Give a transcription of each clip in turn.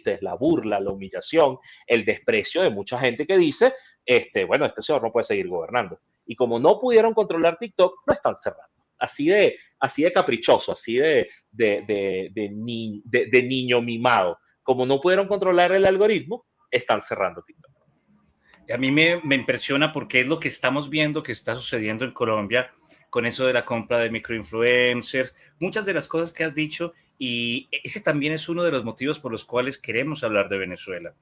chistes, la burla, la humillación, el desprecio de mucha gente que dice, bueno, este señor no puede seguir gobernando. Y como no pudieron controlar TikTok, lo están cerrando. Así de caprichoso, así de niño mimado. Como no pudieron controlar el algoritmo, están cerrando TikTok. A mí me impresiona porque es lo que estamos viendo que está sucediendo en Colombia con eso de la compra de microinfluencers, muchas de las cosas que has dicho, y ese también es uno de los motivos por los cuales queremos hablar de Venezuela.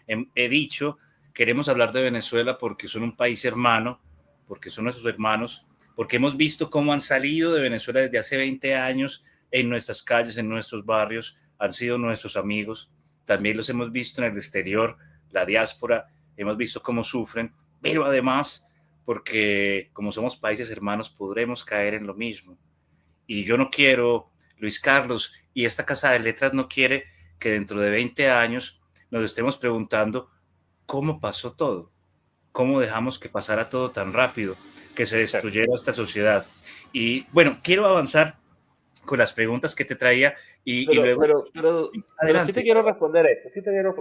He dicho, queremos hablar de Venezuela porque son un país hermano, porque son nuestros hermanos, porque hemos visto cómo han salido de Venezuela desde hace 20 años en nuestras calles, en nuestros barrios, han sido nuestros amigos, también los hemos visto en el exterior, la diáspora, hemos visto cómo sufren, pero además porque como somos países hermanos podremos caer en lo mismo. Y yo no quiero, Luis Carlos, y esta Casa de Letras no quiere que dentro de 20 años nos estemos preguntando cómo pasó todo, cómo dejamos que pasara todo tan rápido, que se destruyera esta sociedad. Y bueno, quiero avanzar con las preguntas que te traía y luego... Pero sí te quiero responder esto,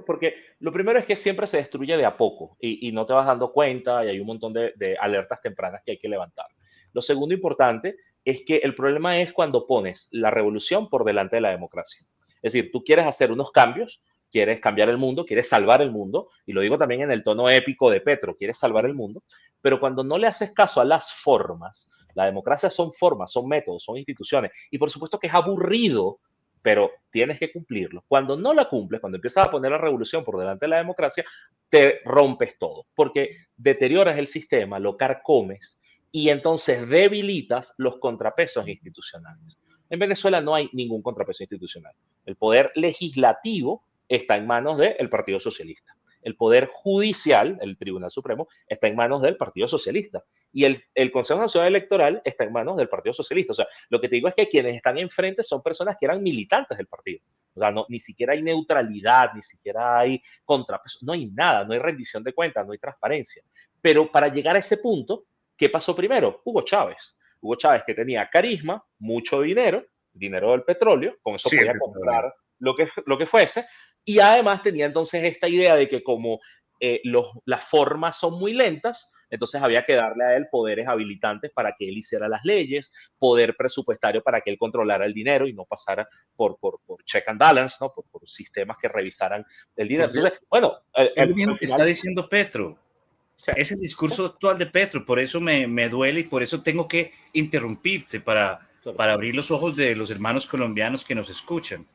porque lo primero es que siempre se destruye de a poco y no te vas dando cuenta y hay un montón de alertas tempranas que hay que levantar. Lo segundo importante es que el problema es cuando pones la revolución por delante de la democracia. Es decir, tú quieres hacer unos cambios, quieres cambiar el mundo, quieres salvar el mundo, y lo digo también en el tono épico de Petro, quieres salvar el mundo, pero cuando no le haces caso a las formas, la democracia son formas, son métodos, son instituciones, y por supuesto que es aburrido, pero tienes que cumplirlo. Cuando no la cumples, cuando empiezas a poner la revolución por delante de la democracia, te rompes todo, porque deterioras el sistema, lo carcomes y entonces debilitas los contrapesos institucionales. En Venezuela no hay ningún contrapeso institucional. El poder legislativo está en manos del Partido Socialista. El poder judicial, el Tribunal Supremo, está en manos del Partido Socialista. Y el Consejo Nacional Electoral está en manos del Partido Socialista. O sea, lo que te digo es que quienes están enfrente son personas que eran militantes del partido. O sea, no, ni siquiera hay neutralidad, ni siquiera hay contrapeso, no hay nada, no hay rendición de cuentas, no hay transparencia. Pero para llegar a ese punto, ¿qué pasó primero? Hugo Chávez. Hugo Chávez que tenía carisma, mucho dinero, dinero del petróleo, con eso podía comprar lo que fuese, y además tenía entonces esta idea de que como las formas son muy lentas, entonces había que darle a él poderes habilitantes para que él hiciera las leyes, poder presupuestario para que él controlara el dinero y no pasara por check and balance, ¿no? por sistemas que revisaran el dinero. Entonces, bueno, es lo mismo que está diciendo Petro. Sí, es el discurso actual de Petro, por eso me duele y por eso tengo que interrumpirte para abrir los ojos de los hermanos colombianos que nos escuchan.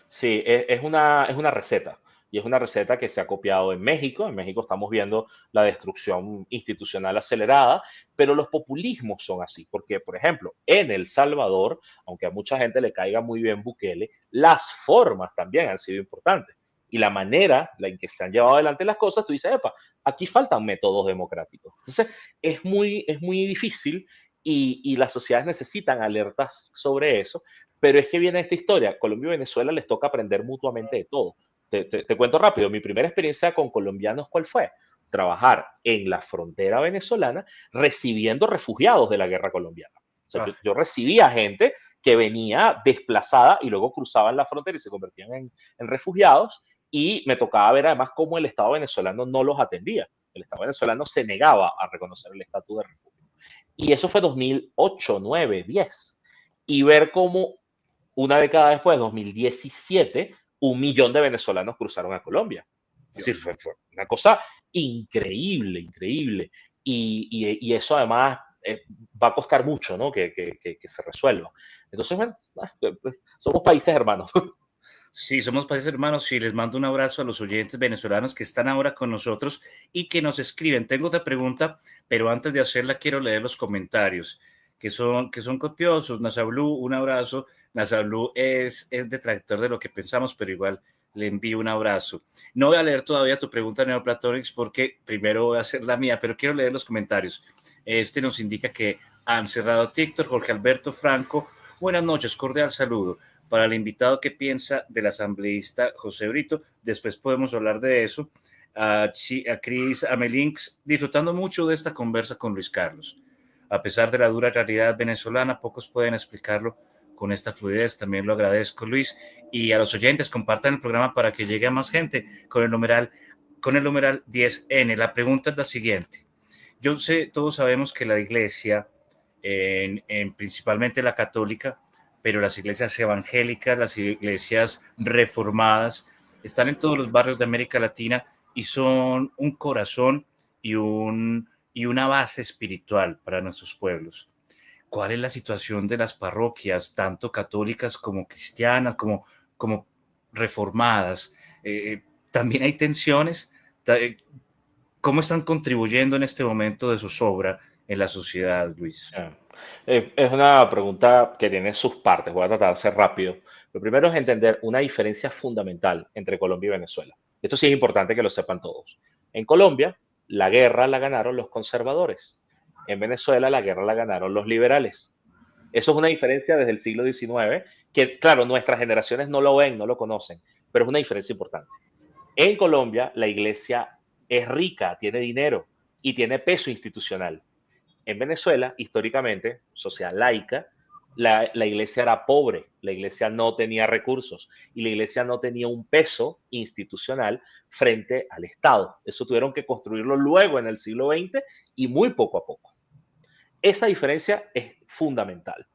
Sí, es una receta. Y es una receta que se ha copiado en México. En México estamos viendo la destrucción institucional acelerada, pero los populismos son así. Porque, por ejemplo, en El Salvador, aunque a mucha gente le caiga muy bien Bukele, las formas también han sido importantes. Y la manera en que se han llevado adelante las cosas, tú dices, epa, aquí faltan métodos democráticos. Entonces, es muy difícil y las sociedades necesitan alertas sobre eso. Pero es que viene esta historia. Colombia y Venezuela les toca aprender mutuamente de todo. Te cuento rápido. Mi primera experiencia con colombianos, ¿cuál fue? Trabajar en la frontera venezolana recibiendo refugiados de la guerra colombiana. O sea, yo recibía gente que venía desplazada y luego cruzaban la frontera y se convertían en refugiados. Y me tocaba ver además cómo el Estado venezolano no los atendía. El Estado venezolano se negaba a reconocer el estatus de refugio. Y eso fue 2008, 9, 10. Y ver cómo una década después, 2017, 1 millón de venezolanos cruzaron a Colombia. Es decir, fue una cosa increíble, increíble. Y eso además va a costar mucho, ¿no? Que se resuelva. Entonces, bueno, somos países hermanos. Sí, somos países hermanos y les mando un abrazo a los oyentes venezolanos que están ahora con nosotros y que nos escriben. Tengo otra pregunta, pero antes de hacerla quiero leer los comentarios que son copiosos. Nazablu, un abrazo. Nazablu es detractor de lo que pensamos, pero igual le envío un abrazo. No voy a leer todavía tu pregunta, Neoplatonics, porque primero voy a hacer la mía, pero quiero leer los comentarios. Este nos indica que han cerrado TikTok. Jorge Alberto Franco, buenas noches, cordial saludo. Para el invitado, ¿qué piensa del asambleísta José Brito? Después podemos hablar de eso. A Cris Amelinx, disfrutando mucho de esta conversa con Luis Carlos. A pesar de la dura realidad venezolana, pocos pueden explicarlo con esta fluidez. También lo agradezco, Luis. Y a los oyentes, compartan el programa para que llegue a más gente con el numeral 10N. La pregunta es la siguiente. Yo sé, todos sabemos que la iglesia, principalmente la católica, pero las iglesias evangélicas, las iglesias reformadas, están en todos los barrios de América Latina y son un corazón y una base espiritual para nuestros pueblos. ¿Cuál es la situación de las parroquias, tanto católicas como cristianas, como reformadas? También hay tensiones. ¿Cómo están contribuyendo en este momento de zozobra en la sociedad, Luis? Es una pregunta que tiene sus partes. Voy a tratar de ser rápido. Lo primero es entender una diferencia fundamental entre Colombia y Venezuela. Esto sí es importante que lo sepan todos. En Colombia, la guerra la ganaron los conservadores. En Venezuela, la guerra la ganaron los liberales. Eso es una diferencia desde el siglo XIX, que claro, nuestras generaciones no lo ven, no lo conocen, pero es una diferencia importante. En Colombia, la iglesia es rica, tiene dinero y tiene peso institucional. En Venezuela, históricamente, sociedad laica, la iglesia era pobre, la iglesia no tenía recursos y la iglesia no tenía un peso institucional frente al Estado. Eso tuvieron que construirlo luego en el siglo XX y muy poco a poco. Esa diferencia es fundamental,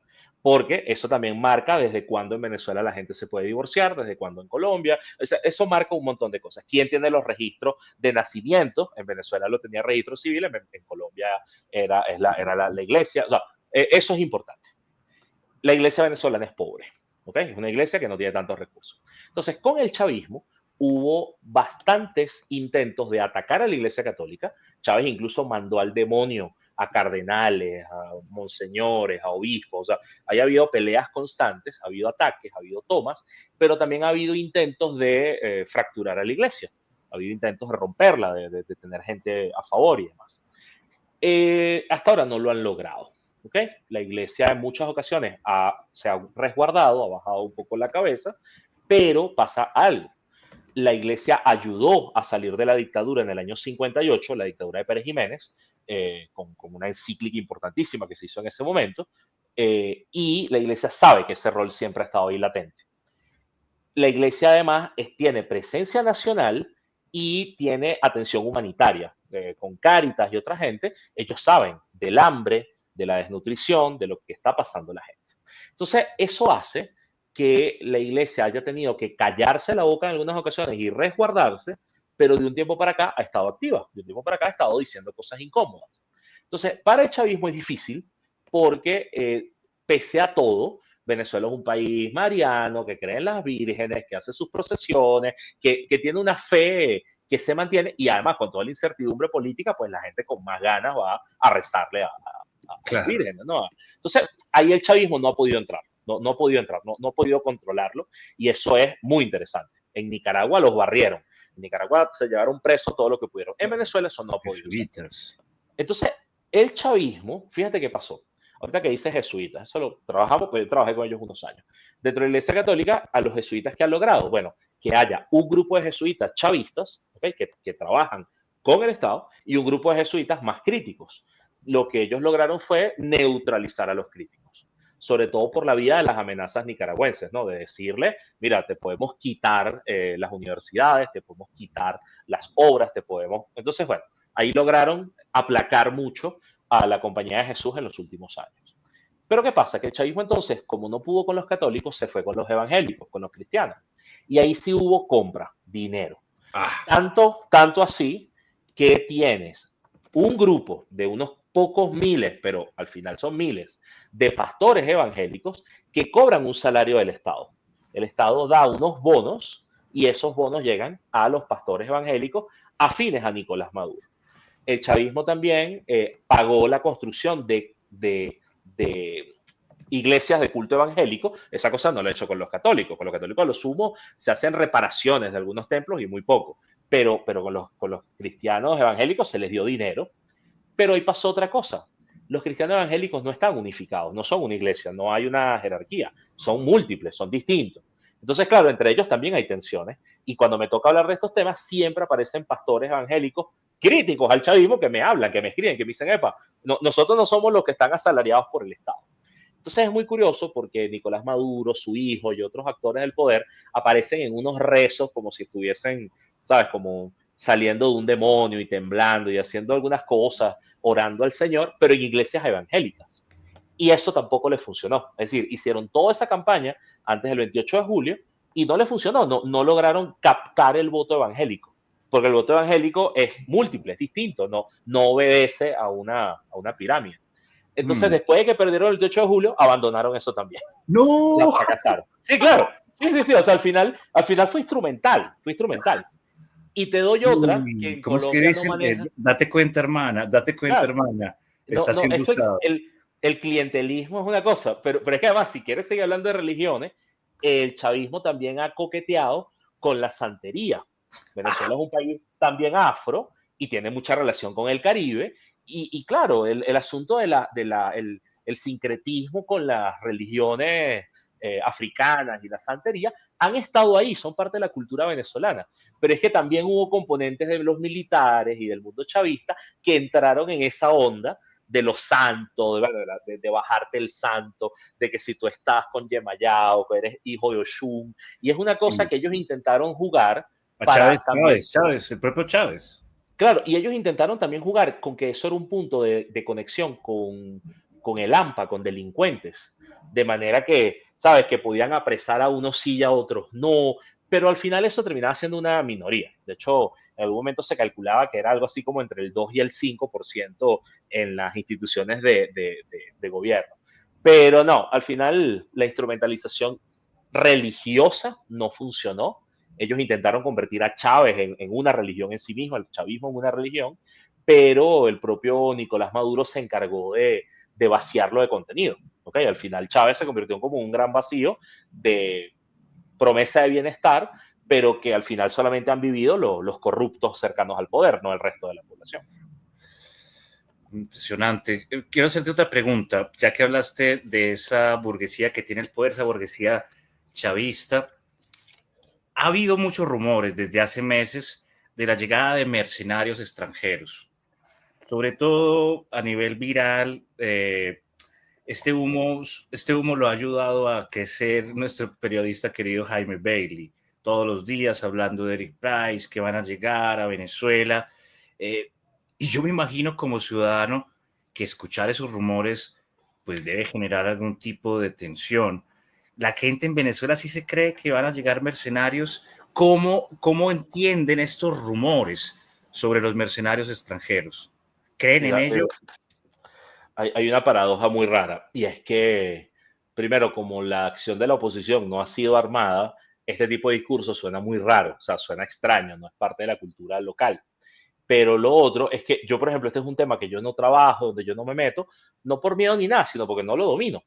porque eso también marca desde cuándo en Venezuela la gente se puede divorciar, desde cuándo en Colombia. O sea, eso marca un montón de cosas. ¿Quién tiene los registros de nacimiento? En Venezuela lo tenía registro civil, en Colombia era la iglesia. O sea, eso es importante. La iglesia venezolana es pobre, ¿ok? Es una iglesia que no tiene tantos recursos. Entonces, con el chavismo hubo bastantes intentos de atacar a la iglesia católica. Chávez incluso mandó al demonio a cardenales, a monseñores, a obispos. O sea, ha habido peleas constantes, ha habido ataques, ha habido tomas, pero también ha habido intentos de fracturar a la iglesia. Ha habido intentos de romperla, de tener gente a favor y demás. Hasta ahora no lo han logrado. ¿Okay? La iglesia en muchas ocasiones se ha resguardado, ha bajado un poco la cabeza, pero pasa algo. La iglesia ayudó a salir de la dictadura en el año 58, la dictadura de Pérez Jiménez, con una encíclica importantísima que se hizo en ese momento, y la iglesia sabe que ese rol siempre ha estado ahí latente. La iglesia además tiene presencia nacional y tiene atención humanitaria, con Cáritas y otra gente. Ellos saben del hambre, de la desnutrición, de lo que está pasando la gente. Entonces, eso hace que la iglesia haya tenido que callarse la boca en algunas ocasiones y resguardarse, pero de un tiempo para acá ha estado activa, de un tiempo para acá ha estado diciendo cosas incómodas. Entonces, para el chavismo es difícil porque, pese a todo, Venezuela es un país mariano, que cree en las vírgenes, que hace sus procesiones, que tiene una fe que se mantiene y además con toda la incertidumbre política, pues la gente con más ganas va a rezarle a las vírgenes, ¿no? Entonces, ahí el chavismo no ha podido entrar, no ha podido controlarlo y eso es muy interesante. En Nicaragua los barrieron, en Nicaragua se llevaron presos todo lo que pudieron. En Venezuela eso no ha podido. Entonces, el chavismo, fíjate qué pasó. Ahorita que dice jesuitas, eso lo trabajamos, pues yo trabajé con ellos unos años. Dentro de la Iglesia Católica, a los jesuitas que han logrado, bueno, que haya un grupo de jesuitas chavistas, ¿okay? que trabajan con el Estado, y un grupo de jesuitas más críticos. Lo que ellos lograron fue neutralizar a los críticos, sobre todo por la vía de las amenazas nicaragüenses, ¿no? De decirle, mira, te podemos quitar las universidades, te podemos quitar las obras, te podemos... Entonces, bueno, ahí lograron aplacar mucho a la Compañía de Jesús en los últimos años. Pero ¿qué pasa? Que el chavismo entonces, como no pudo con los católicos, se fue con los evangélicos, con los cristianos. Y ahí sí hubo compra, dinero. Tanto así que tienes un grupo de unos pocos miles, pero al final son miles, de pastores evangélicos que cobran un salario del Estado. El Estado da unos bonos y esos bonos llegan a los pastores evangélicos afines a Nicolás Maduro. El chavismo también pagó la construcción de iglesias de culto evangélico. Esa cosa no lo ha hecho con los católicos. Con los católicos a lo sumo se hacen reparaciones de algunos templos y muy poco. Pero con los cristianos evangélicos se les dio dinero. Pero ahí pasó otra cosa. Los cristianos evangélicos no están unificados, no son una iglesia, no hay una jerarquía. Son múltiples, son distintos. Entonces, claro, entre ellos también hay tensiones. Y cuando me toca hablar de estos temas, siempre aparecen pastores evangélicos críticos al chavismo que me hablan, que me escriben, que me dicen, epa, nosotros no somos los que están asalariados por el Estado. Entonces es muy curioso porque Nicolás Maduro, su hijo y otros actores del poder aparecen en unos rezos como si estuviesen, ¿sabes? Como saliendo de un demonio y temblando y haciendo algunas cosas, orando al Señor, pero en iglesias evangélicas. Y eso tampoco les funcionó. Es decir, hicieron toda esa campaña antes del 28 de julio y no les funcionó, no lograron captar el voto evangélico, porque el voto evangélico es múltiple, es distinto, no obedece a una pirámide. Entonces, después de que perdieron el 28 de julio, abandonaron eso también. O sea, No. fracasaron. Sí, claro. Sí. O sea, al final fue instrumental, fue instrumental. Y te doy otra que Uy, en ¿cómo es que Colombia no dicen? maneja. Date cuenta, hermana, date cuenta, Claro, hermana. no, Está no, siendo esto usado. el clientelismo es una cosa, pero es que además, si quieres seguir hablando de religiones, el chavismo también ha coqueteado con la santería. Venezuela es un país también afro y tiene mucha relación con el Caribe. Y claro, el asunto el sincretismo con las religiones africanas y la santería han estado ahí, son parte de la cultura venezolana. Pero es que también hubo componentes de los militares y del mundo chavista que entraron en esa onda de los santos, de bajarte el santo, de que si tú estás con Yemayao, que eres hijo de Oshun, y es una cosa Sí. que ellos intentaron jugar A para Chávez, también, Chávez, el propio Chávez. claro, y ellos intentaron también jugar con que eso era un punto de conexión con el AMPA, con delincuentes, de manera que, ¿sabes? Que podían apresar a unos sí y a otros no, pero al final eso terminaba siendo una minoría. De hecho, en algún momento se calculaba que era algo así como entre el 2 y el 5% en las instituciones de gobierno. Pero no, al final la instrumentalización religiosa no funcionó. Ellos intentaron convertir a Chávez en una religión en sí mismo, el chavismo en una religión, pero el propio Nicolás Maduro se encargó de vaciarlo de contenido. ¿Okay? Al final Chávez se convirtió en como un gran vacío de promesa de bienestar, pero que al final solamente han vivido los corruptos cercanos al poder, no el resto de la población. Impresionante. Quiero hacerte otra pregunta, ya que hablaste de esa burguesía que tiene el poder, esa burguesía chavista. Ha habido muchos rumores desde hace meses de la llegada de mercenarios extranjeros, sobre todo a nivel viral. Este humo lo ha ayudado a crecer nuestro periodista querido Jaime Bailey, todos los días hablando de Eric Price, que van a llegar a Venezuela. Eh, y yo me imagino como ciudadano que escuchar esos rumores pues debe generar algún tipo de tensión. La gente en Venezuela sí se cree que van a llegar mercenarios. ¿Cómo entienden estos rumores sobre los mercenarios extranjeros? ¿Creen en Mira, ello? hay una paradoja muy rara, y es que, primero, como la acción de la oposición no ha sido armada, este tipo de discurso suena muy raro, o sea, suena extraño, no es parte de la cultura local. Pero lo otro es que yo, por ejemplo, este es un tema que yo no trabajo, donde yo no me meto, no por miedo ni nada, sino porque no lo domino.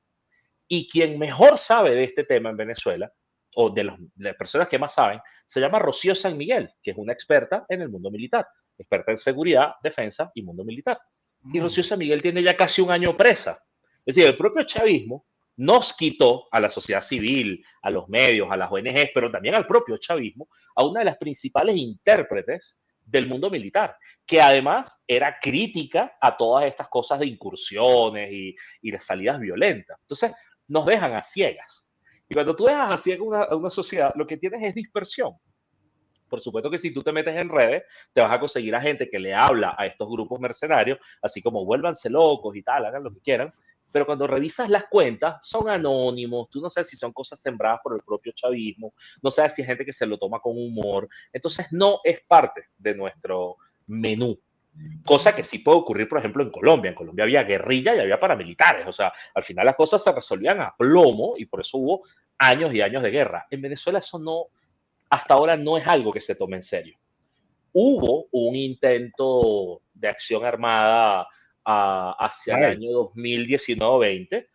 Y quien mejor sabe de este tema en Venezuela, o de las personas que más saben, se llama Rocío San Miguel, que es una experta en el mundo militar, experta en seguridad, defensa y mundo militar. Y Rocío San Miguel tiene ya casi un año presa. Es decir, el propio chavismo nos quitó a la sociedad civil, a los medios, a las ONGs, pero también al propio chavismo, a una de las principales intérpretes del mundo militar, que además era crítica a todas estas cosas de incursiones y de salidas violentas. Entonces, nos dejan a ciegas. Y cuando tú dejas a ciegas una sociedad, lo que tienes es dispersión. Por supuesto que si tú te metes en redes, te vas a conseguir a gente que le habla a estos grupos mercenarios, así como vuélvanse locos y tal, hagan lo que quieran. Pero cuando revisas las cuentas, son anónimos, tú no sabes si son cosas sembradas por el propio chavismo, no sabes si hay gente que se lo toma con humor. Entonces no es parte de nuestro menú. Cosa que sí puede ocurrir, por ejemplo, en Colombia. En Colombia había guerrilla y había paramilitares. O sea, al final las cosas se resolvían a plomo y por eso hubo años y años de guerra. En Venezuela eso no, hasta ahora no es algo que se tome en serio. Hubo un intento de acción armada hacia el año 2019-20,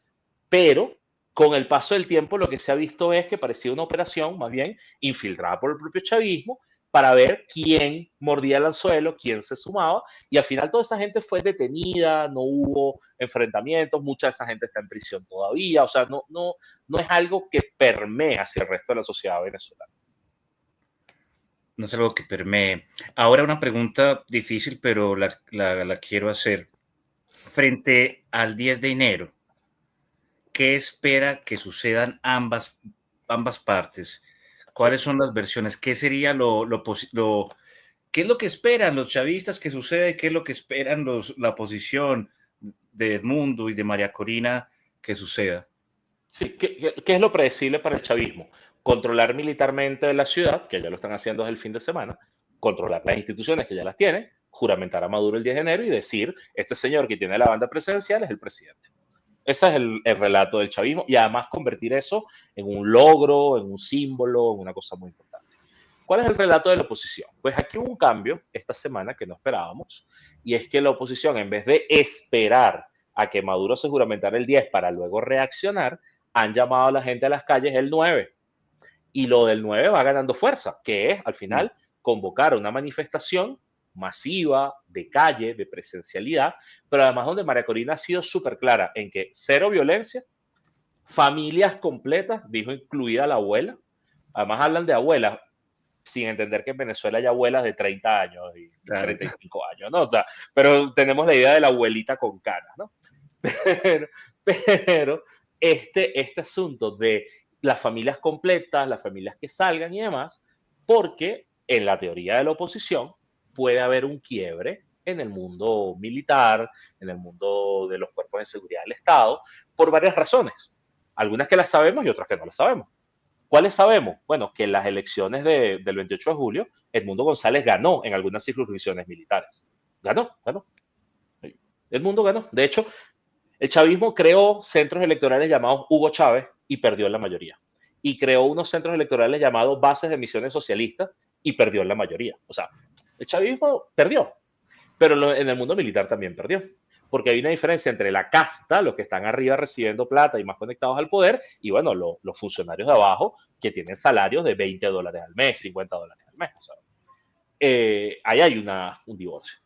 pero con el paso del tiempo lo que se ha visto es que parecía una operación más bien infiltrada por el propio chavismo para ver quién mordía el anzuelo, quién se sumaba, y al final toda esa gente fue detenida, no hubo enfrentamientos, mucha de esa gente está en prisión todavía, o sea, no es algo que permea hacia el resto de la sociedad venezolana. No es algo que permee. Ahora una pregunta difícil, pero la quiero hacer. Frente al 10 de enero, ¿qué espera que sucedan ambas partes? ¿Cuáles son las versiones? ¿Qué sería qué es lo que esperan los chavistas que sucede? ¿Qué es lo que esperan la oposición de Edmundo y de María Corina que suceda? Sí, ¿qué es lo predecible para el chavismo? Controlar militarmente la ciudad, que ya lo están haciendo desde el fin de semana, controlar las instituciones, que ya las tienen, juramentar a Maduro el 10 de enero y decir, este señor que tiene la banda presidencial es el presidente. Ese es el relato del chavismo y además convertir eso en un logro, en un símbolo, en una cosa muy importante. ¿Cuál es el relato de la oposición? Pues aquí hubo un cambio esta semana que no esperábamos y es que la oposición, en vez de esperar a que Maduro se juramentara el 10 para luego reaccionar, han llamado a la gente a las calles el 9. Y lo del 9 va ganando fuerza, que es al final convocar una manifestación masiva, de calle, de presencialidad, pero además donde María Corina ha sido súper clara en que cero violencia, familias completas, dijo incluida la abuela, además hablan de abuelas, sin entender que en Venezuela hay abuelas de 30 años y Claro. 35 años, ¿no? O sea, pero tenemos la idea de la abuelita con canas, ¿no? Pero este asunto de las familias completas, las familias que salgan y demás, porque en la teoría de la oposición puede haber un quiebre en el mundo militar, en el mundo de los cuerpos de seguridad del Estado, por varias razones. Algunas que las sabemos y otras que no las sabemos. ¿Cuáles sabemos? Bueno, que en las elecciones del 28 de julio, Edmundo González ganó en algunas circunscripciones militares. Ganó. Edmundo ganó. De hecho, el chavismo creó centros electorales llamados Hugo Chávez y perdió en la mayoría. Y creó unos centros electorales llamados bases de misiones socialistas y perdió en la mayoría. O sea, el chavismo perdió, pero en el mundo militar también perdió. Porque hay una diferencia entre la casta, los que están arriba recibiendo plata y más conectados al poder, y bueno, los funcionarios de abajo que tienen salarios de $20 al mes, $50 al mes. O sea, ahí hay un divorcio.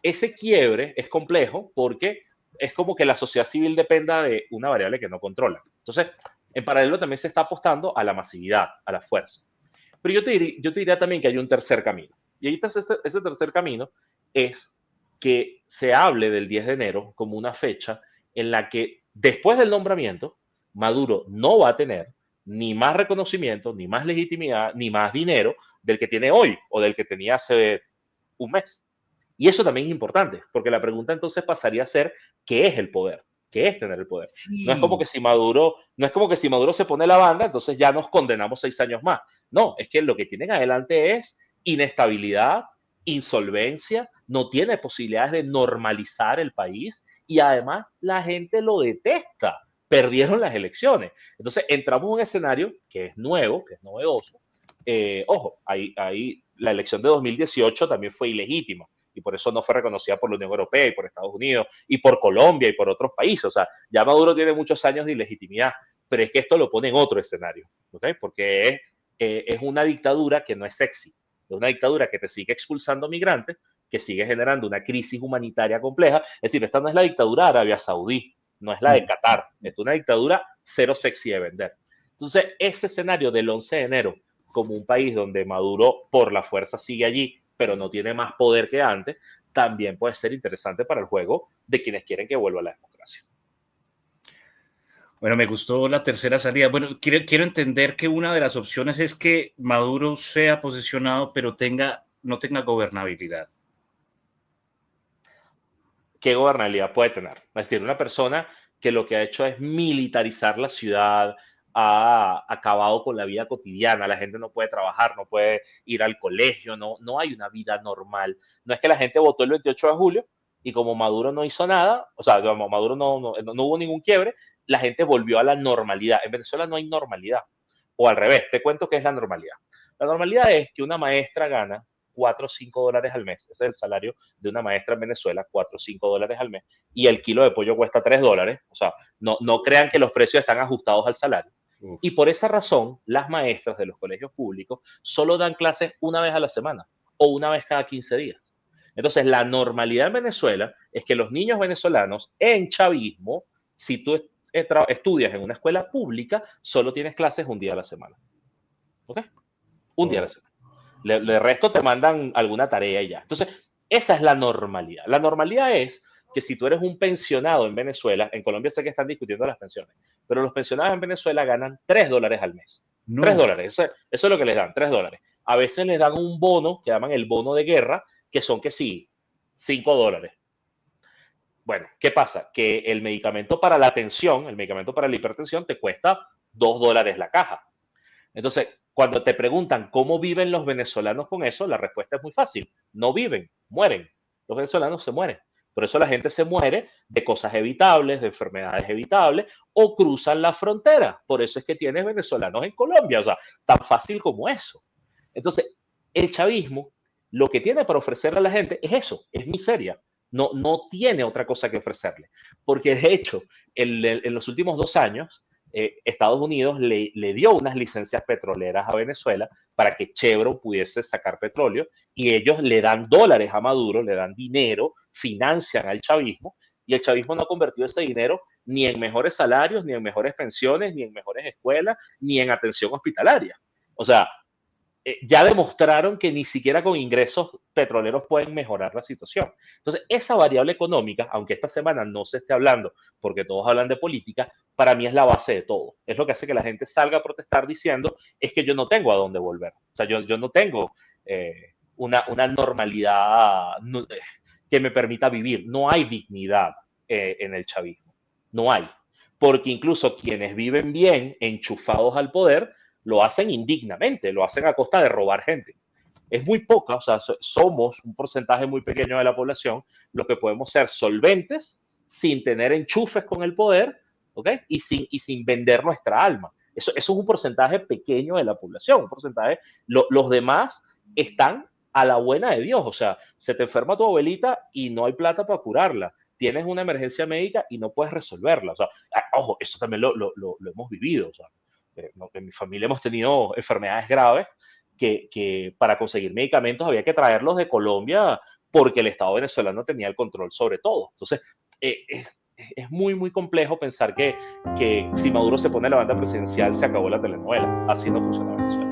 Ese quiebre es complejo porque es como que la sociedad civil dependa de una variable que no controla. Entonces, en paralelo también se está apostando a la masividad, a la fuerza. Pero yo te diría también que hay un tercer camino. Y ahí ese tercer camino es que se hable del 10 de enero como una fecha en la que después del nombramiento, Maduro no va a tener ni más reconocimiento, ni más legitimidad, ni más dinero del que tiene hoy o del que tenía hace un mes. Y eso también es importante, porque la pregunta entonces pasaría a ser, ¿qué es el poder? ¿Qué es tener el poder? Sí. No es como que si Maduro se pone la banda, entonces ya nos condenamos 6 años más. No, es que lo que tienen adelante es inestabilidad, insolvencia, no tiene posibilidades de normalizar el país y además la gente lo detesta. Perdieron las elecciones. Entonces entramos en un escenario que es nuevo, que es novedoso. Ojo, ahí la elección de 2018 también fue ilegítima y por eso no fue reconocida por la Unión Europea y por Estados Unidos y por Colombia y por otros países. O sea, ya Maduro tiene muchos años de ilegitimidad, pero es que esto lo pone en otro escenario, ¿okay? Porque es una dictadura que no es sexy, es una dictadura que te sigue expulsando migrantes, que sigue generando una crisis humanitaria compleja. Es decir, esta no es la dictadura de Arabia Saudí, no es la de Qatar, es una dictadura cero sexy de vender. Entonces, ese escenario del 11 de enero, como un país donde Maduro por la fuerza sigue allí, pero no tiene más poder que antes, también puede ser interesante para el juego de quienes quieren que vuelva a la democracia. Bueno, me gustó la tercera salida. Bueno, quiero entender que una de las opciones es que Maduro sea posicionado, pero no tenga gobernabilidad. ¿Qué gobernabilidad puede tener? Es decir, una persona que lo que ha hecho es militarizar la ciudad, ha acabado con la vida cotidiana, la gente no puede trabajar, no puede ir al colegio, no hay una vida normal. No es que la gente votó el 28 de julio y como Maduro no hizo nada, o sea, como Maduro no hubo ningún quiebre, la gente volvió a la normalidad. En Venezuela no hay normalidad. O al revés, te cuento qué es la normalidad. La normalidad es que una maestra gana $4 o $5 al mes. Ese es el salario de una maestra en Venezuela, $4 o $5 al mes. Y el kilo de pollo cuesta $3. O sea, no crean que los precios están ajustados al salario. Y por esa razón, las maestras de los colegios públicos solo dan clases una vez a la semana o una vez cada 15 días. Entonces, la normalidad en Venezuela es que los niños venezolanos en chavismo, si tú estudias en una escuela pública, solo tienes clases un día a la semana. ¿Ok? Un día a la semana. De resto te mandan alguna tarea y ya. Entonces, esa es la normalidad. La normalidad es que si tú eres un pensionado en Venezuela, en Colombia sé que están discutiendo las pensiones, pero los pensionados en Venezuela ganan $3 al mes. No. $3, eso es lo que les dan, $3. A veces les dan un bono, que llaman el bono de guerra, que son que sí, $5. Bueno, ¿qué pasa? Que el medicamento para la tensión, el medicamento para la hipertensión, te cuesta $2 la caja. Entonces, cuando te preguntan cómo viven los venezolanos con eso, la respuesta es muy fácil. No viven, mueren. Los venezolanos se mueren. Por eso la gente se muere de cosas evitables, de enfermedades evitables, o cruzan la frontera. Por eso es que tienes venezolanos en Colombia. O sea, tan fácil como eso. Entonces, el chavismo lo que tiene para ofrecerle a la gente es eso, es miseria. No tiene otra cosa que ofrecerle. Porque de hecho, en los últimos 2 años, Estados Unidos le dio unas licencias petroleras a Venezuela para que Chevron pudiese sacar petróleo y ellos le dan dólares a Maduro, le dan dinero, financian al chavismo y el chavismo no ha convertido ese dinero ni en mejores salarios, ni en mejores pensiones, ni en mejores escuelas, ni en atención hospitalaria. O sea, ya demostraron que ni siquiera con ingresos petroleros pueden mejorar la situación. Entonces, esa variable económica, aunque esta semana no se esté hablando, porque todos hablan de política, para mí es la base de todo. Es lo que hace que la gente salga a protestar diciendo, es que yo no tengo a dónde volver. O sea, yo no tengo una normalidad que me permita vivir. No hay dignidad en el chavismo. No hay. Porque incluso quienes viven bien, enchufados al poder, lo hacen indignamente, lo hacen a costa de robar gente. Es muy poca, o sea, somos un porcentaje muy pequeño de la población los que podemos ser solventes sin tener enchufes con el poder, ¿ok? Y sin vender nuestra alma. Eso es un porcentaje pequeño de la población, un porcentaje. Los demás están a la buena de Dios, o sea, se te enferma tu abuelita y no hay plata para curarla. Tienes una emergencia médica y no puedes resolverla. O sea, ojo, eso también lo hemos vivido, o sea. En mi familia hemos tenido enfermedades graves que para conseguir medicamentos había que traerlos de Colombia porque el Estado venezolano tenía el control sobre todo. Entonces, es muy, muy complejo pensar que si Maduro se pone a la banda presidencial se acabó la telenovela. Así no funciona Venezuela.